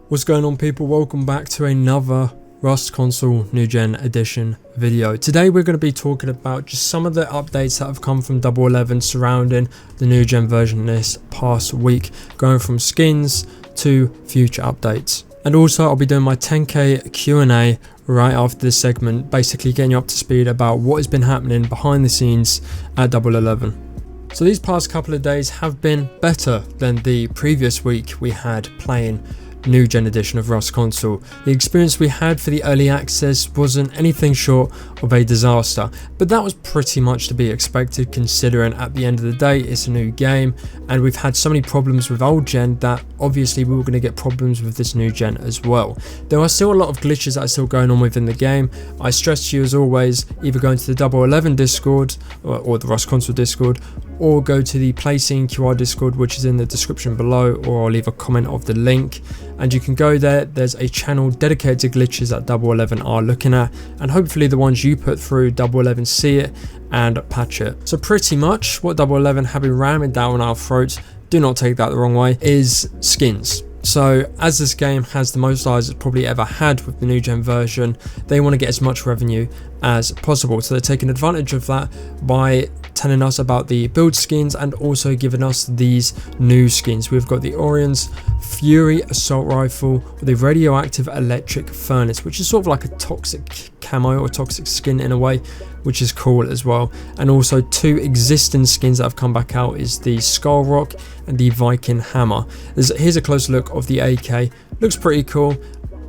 What's going on, people? Welcome back to another Rust Console New Gen Edition video. Today we're going to be talking about just some of the updates that have come from Double 11 surrounding the New Gen version this past week, going from skins to future updates. And also I'll be doing my 10k Q&A right after this segment, basically getting you up to speed about what has been happening behind the scenes at Double 11. So these past couple of days have been better than the previous week we had playing New Gen edition of Rust Console. The experience we had for the early access wasn't anything short of a disaster, but that was pretty much to be expected, considering at the end of the day it's a new game and we've had so many problems with old gen that obviously we were going to get problems with this new gen as well. There are still a lot of glitches that are still going on within the game. I stress to you, as always, either go into the Double 11 Discord or the Rust Console Discord, or go to the Placing QR Discord, which is in the description below, or I'll leave a comment of the link and you can go there. There's a channel dedicated to glitches that Double 11 are looking at, and hopefully the ones you put through, Double 11 see it and patch it. So pretty much what Double 11 have been ramming down our throats, do not take that the wrong way, is skins. So as this game has the most eyes it's probably ever had with the new gen version, they want to get as much revenue as possible. So they're taking advantage of that by telling us about the build skins and also giving us these new skins. We've got the Orion's Fury Assault Rifle with a radioactive electric furnace, which is sort of like a toxic camo or toxic skin in a way, which is cool as well. And also two existing skins that have come back out is the Skull Rock and the Viking Hammer. Here's a closer look of the AK. Looks pretty cool.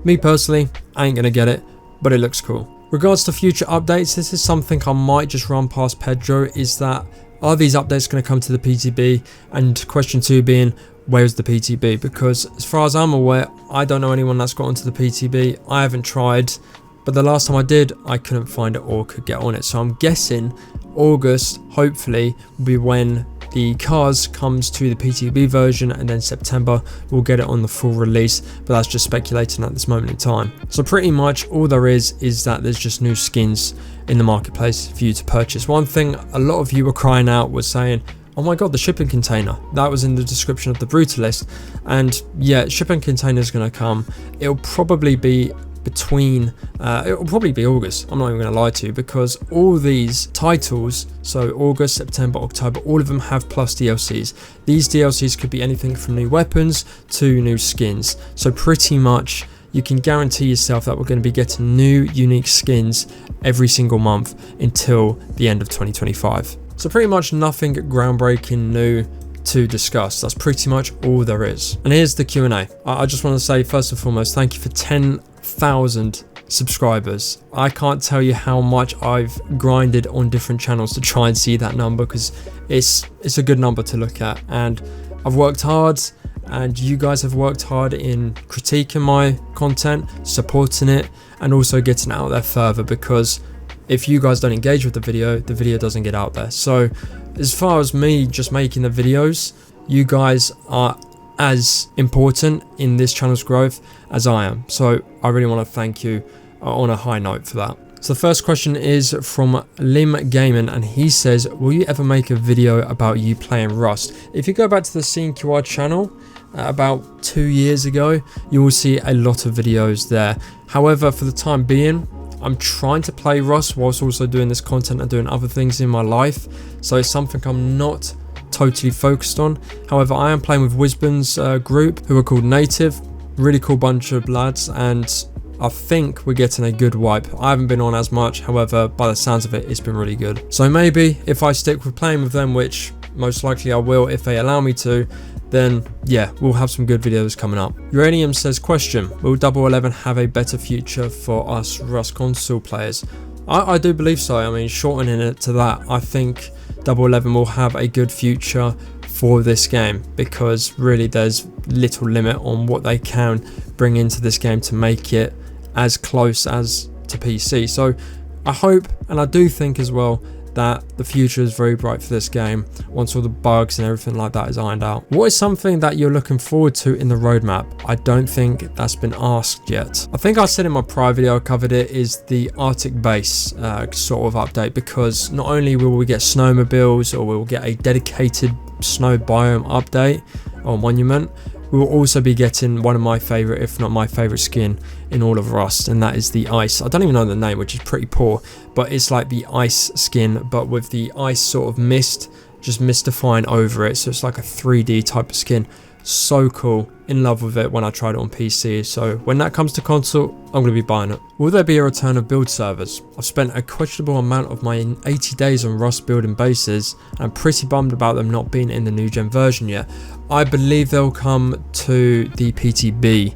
Me personally, I ain't gonna get it, but it looks cool. Regards to future updates, this is something I might just run past Pedro, is that are these updates going to come to the PTB? And question 2 being, where's the PTB? Because as far as I'm aware, I don't know anyone that's got onto the PTB. I haven't tried, but the last time I did, I couldn't find it or could get on it. So I'm guessing August, hopefully, will be when the cars comes to the PTB version, and then September we'll get it on the full release, but that's just speculating at this moment in time. So pretty much all there is that there's just new skins in the marketplace for you to purchase. One thing a lot of you were crying out was saying, oh my god, the shipping container. That was in the description of the Brutalist, and yeah, shipping container is going to come. It'll probably be it'll probably be August. I'm not even going to lie to you, because all these titles, so August, September, October, all of them have plus DLCs. These DLCs could be anything from new weapons to new skins. So pretty much you can guarantee yourself that we're going to be getting new unique skins every single month until the end of 2025. So pretty much nothing groundbreaking new to discuss. That's pretty much all there is. And here's the Q&A. I just want to say, first and foremost, thank you for 10,000 subscribers. I can't tell you how much I've grinded on different channels to try and see that number, because it's a good number to look at, and I've worked hard and you guys have worked hard in critiquing my content, supporting it, and also getting it out there further, because if you guys don't engage with the video doesn't get out there. So as far as me just making the videos, you guys are as important in this channel's growth as I am. So I really want to thank you on a high note for that. So the first question is from Lim Gaming, and he says, will you ever make a video about you playing Rust? If you go back to the CQR channel about 2 years ago, you will see a lot of videos there. However, for the time being, I'm trying to play Rust whilst also doing this content and doing other things in my life. So it's something I'm not totally focused on. However, I am playing with Wisbon's group, who are called Native. Really cool bunch of lads, and I think we're getting a good wipe. I haven't been on as much, however, by the sounds of it, it's been really good. So maybe if I stick with playing with them, which most likely I will if they allow me to, then yeah, we'll have some good videos coming up. Uranium says, question, will Double 11 have a better future for us Rust Console players? I do believe so. I mean, shortening it to that, I think Double 11 will have a good future for this game, because really there's little limit on what they can bring into this game to make it as close as to PC. So I hope, and I do think as well, that the future is very bright for this game once all the bugs and everything like that is ironed out. What is something that you're looking forward to in the roadmap? I don't think that's been asked yet. I think I said in my prior video I covered it, is the Arctic base sort of update, because not only will we get snowmobiles, or we'll get a dedicated snow biome update or monument, we will also be getting one of my favourite, if not my favourite skin in all of Rust, and that is the Ice. I don't even know the name, which is pretty poor, but it's like the Ice skin, but with the ice sort of mist just mystifying over it, so it's like a 3D type of skin. So cool, in love with it when I tried it on PC, so when that comes to console, I'm going to be buying it. Will there be a return of build servers? I've spent a questionable amount of my 80 days on Rust building bases, and I'm pretty bummed about them not being in the new gen version yet. I believe they'll come to the PTB.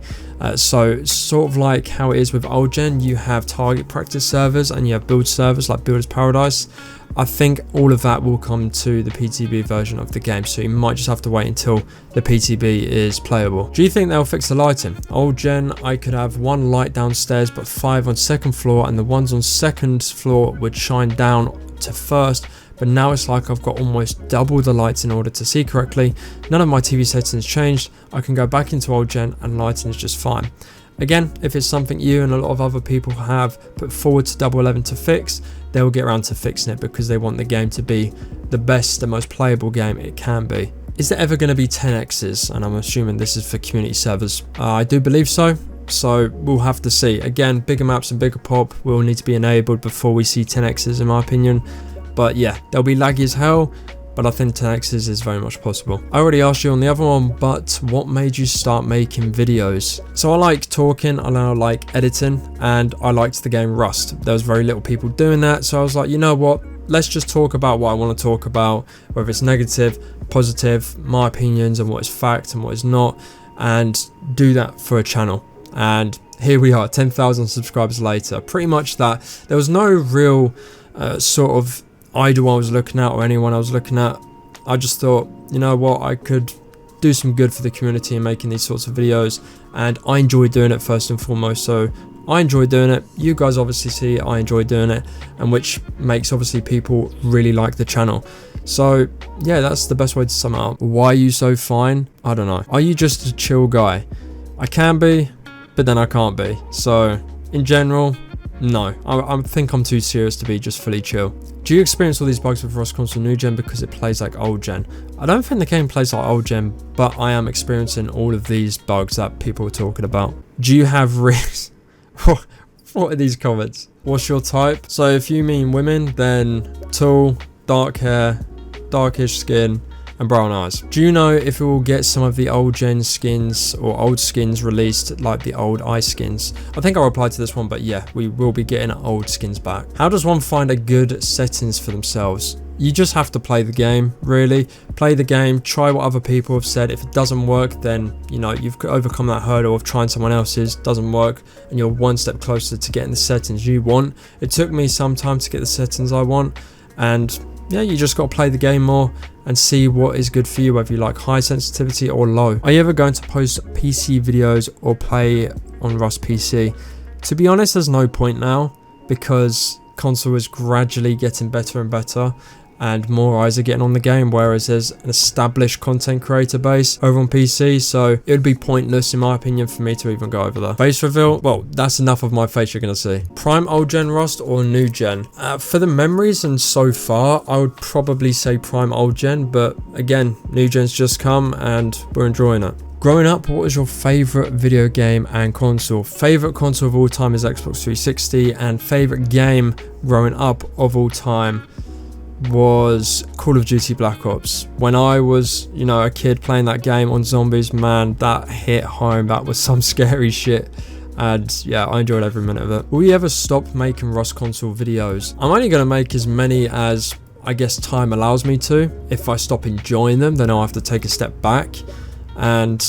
So sort of like how it is with old gen, you have target practice servers and you have build servers like Builder's Paradise. I think all of that will come to the PTB version of the game, so you might just have to wait until the PTB is playable. Do you think they'll fix the lighting? Old gen, I could have one light downstairs but 5 on second floor, and the ones on second floor would shine down to first, but now it's like I've got almost double the lights in order to see correctly. None of my TV settings changed. I can go back into old gen and lighting is just fine. Again, if it's something you and a lot of other people have put forward to Double 11 to fix, they will get around to fixing it because they want the game to be the best, the most playable game it can be. Is there ever going to be 10x's? And I'm assuming this is for community servers. I do believe so. So we'll have to see. Again, bigger maps and bigger pop will need to be enabled before we see 10x's in my opinion. But yeah, they'll be laggy as hell, but I think 10x's is very much possible. I already asked you on the other one, but what made you start making videos? So I like talking, I now like editing, and I liked the game Rust. There was very little people doing that, so I was like, you know what? Let's just talk about what I want to talk about, whether it's negative, positive, my opinions and what is fact and what is not, and do that for a channel. And here we are, 10,000 subscribers later. Pretty much that. There was no real sort of idol I was looking at or anyone I was looking at. I just thought, you know what, I could do some good for the community in making these sorts of videos, and I enjoy doing it first and foremost. So I enjoy doing it, you guys obviously see I enjoy doing it, and which makes obviously people really like the channel. So yeah, that's the best way to sum it up. Why are you so fine? I don't know. Are you just a chill guy? I can be, but then I can't be. So in general, no, I think I'm too serious to be just fully chill. Do you experience all these bugs with Rust console new gen because it plays like old gen? I don't think the game plays like old gen, but I am experiencing all of these bugs that people are talking about. Do you have risks? What are these comments? What's your type? So if you mean women, then tall, dark hair, darkish skin, and brown eyes. Do you know if it will get some of the old gen skins or old skins released like the old ice skins? I think I replied to this one, but yeah, we will be getting old skins back. How does one find a good settings for themselves? You just have to play the game, really. Play the game, try what other people have said. If it doesn't work, then you know you've overcome that hurdle of trying someone else's, doesn't work, and you're one step closer to getting the settings you want. It took me some time to get the settings I want, and yeah, you just got to play the game more and see what is good for you, whether you like high sensitivity or low. Are you ever going to post PC videos or play on Rust PC? To be honest, there's no point now because console is gradually getting better and better, and more eyes are getting on the game, whereas there's an established content creator base over on PC, so it would be pointless in my opinion for me to even go over there. Face reveal, well, that's enough of my face you're gonna see. Prime old gen Rust or new gen? For the memories and so far, I would probably say prime old gen, but again, new gen's just come and we're enjoying it. Growing up, what was your favourite video game and console? Favourite console of all time is Xbox 360, and favourite game growing up of all time was Call of Duty Black Ops. When I was, you know, a kid playing that game on zombies, man, that hit home. That was some scary shit. And yeah, I enjoyed every minute of it. Will you ever stop making Rust console videos? I'm only going to make as many as I guess time allows me to. If I stop enjoying them, then I'll have to take a step back. And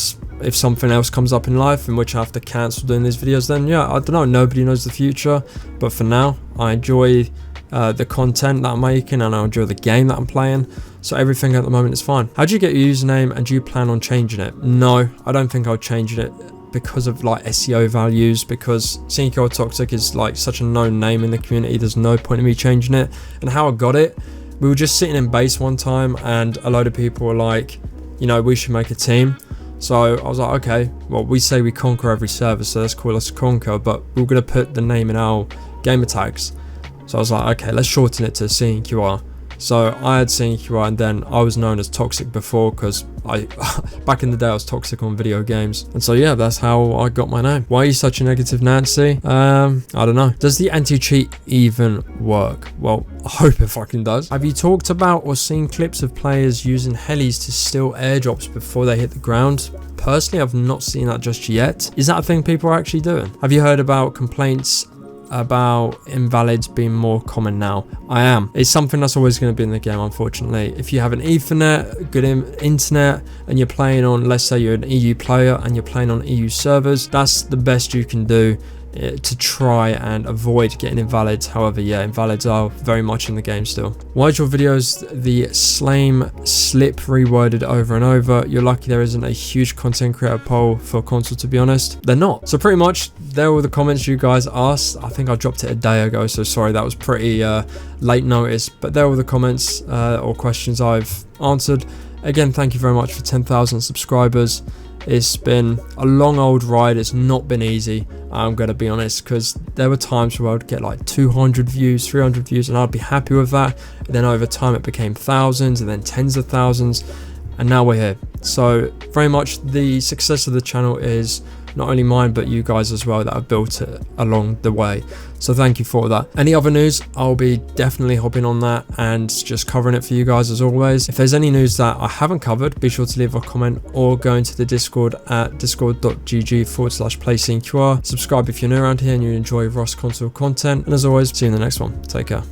if something else comes up in life in which I have to cancel doing these videos, then yeah, I don't know. Nobody knows the future. But for now, I enjoy the content that I'm making, and I enjoy the game that I'm playing, so everything at the moment is fine. How do you get your username, and do you plan on changing it? No, I don't think I'll change it because of like SEO values, because Sinky Toxic is like such a known name in the community. There's no point in me changing it. And how I got it, we were just sitting in base one time and a load of people were like, you know, we should make a team. So I was like, okay, well, we say we conquer every server, so let's call us Conquer, but we're gonna put the name in our gamer tags. So I was like, okay, let's shorten it to CNQR. So I had seen QI, and then I was known as toxic before because I back in the day I was toxic on video games, and so yeah, that's how I got my name. Why are you such a negative Nancy? I don't know. Does the anti-cheat even work? Well, I hope it fucking does. Have you talked about or seen clips of players using helis to steal airdrops before they hit the ground? Personally, I've not seen that just yet. Is that a thing people are actually doing? Have you heard about complaints about invalids being more common now? I am. It's something that's always going to be in the game, unfortunately. If you have an Ethernet, good internet, and you're playing on, let's say you're an EU player and you're playing on EU servers, that's the best you can do to try and avoid getting invalids. However, yeah, invalids are very much in the game still. Why is your videos the same slip reworded over and over? You're lucky there isn't a huge content creator poll for console, to be honest. They're not. So pretty much there were the comments you guys asked. I think I dropped it a day ago, so sorry, that was pretty late notice, but there were the comments or questions I've answered. Again, thank you very much for 10,000 subscribers. It's been a long old ride. It's not been easy, I'm gonna be honest, because there were times where I would get like 200 views, 300 views, and I'd be happy with that. And then over time it became thousands and then tens of thousands, and now we're here. So very much the success of the channel is not only mine but you guys as well that have built it along the way, so thank you for that. Any other news, I'll be definitely hopping on that and just covering it for you guys as always. If there's any news that I haven't covered, be sure to leave a comment or go into the Discord at discord.gg/playsceneqr. Subscribe if you're new around here and you enjoy Rust console content, and as always, see you in the next one. Take care.